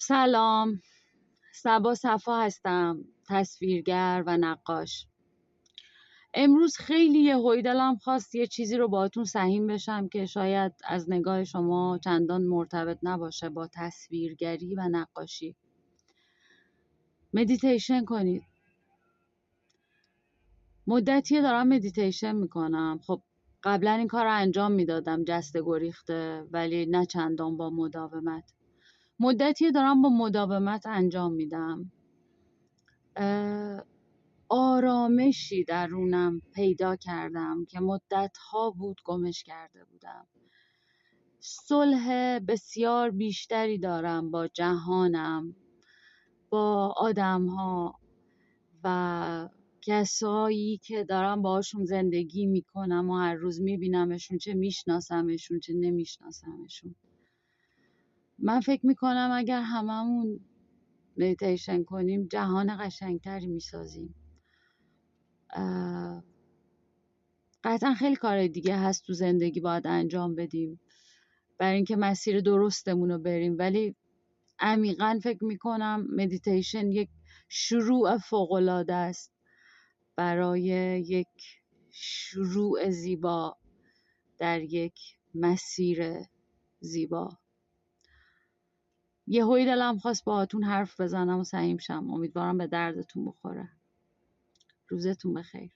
سلام، صبا صفا هستم، تصویرگر و نقاش. امروز خیلی یهویی دلم خواست یه چیزی رو باهاتون سهیم بشم که شاید از نگاه شما چندان مرتبط نباشه با تصویرگری و نقاشی. مدیتیشن کنید. مدتیه دارم مدیتیشن میکنم. خب قبلا این کار رو انجام میدادم جسته گریخته، ولی نه چندان با مداومت. مدتیه دارم با مداومت انجام میدم. آرامشی درونم پیدا کردم که مدت‌ها بود گمش کرده بودم. صلح بسیار بیشتری دارم با جهانم، با آدم‌ها و کسایی که دارم باهاشون زندگی میکنم و هر روز میبینمشون، چه میشناسمشون چه نمیشناسمشون. من فکر میکنم اگر هممون مدیتیشن کنیم جهان قشنگتری میسازیم. قطعا خیلی کار دیگه هست تو زندگی باید انجام بدیم برای اینکه مسیر درستمون رو بریم، ولی عمیقاً فکر میکنم مدیتیشن یک شروع فوق‌العاده است برای یک شروع زیبا در یک مسیر زیبا. یهویی دلم خواست باهاتون حرف بزنم و سهیم شم. امیدوارم به دردتون بخوره. روزتون بخیر.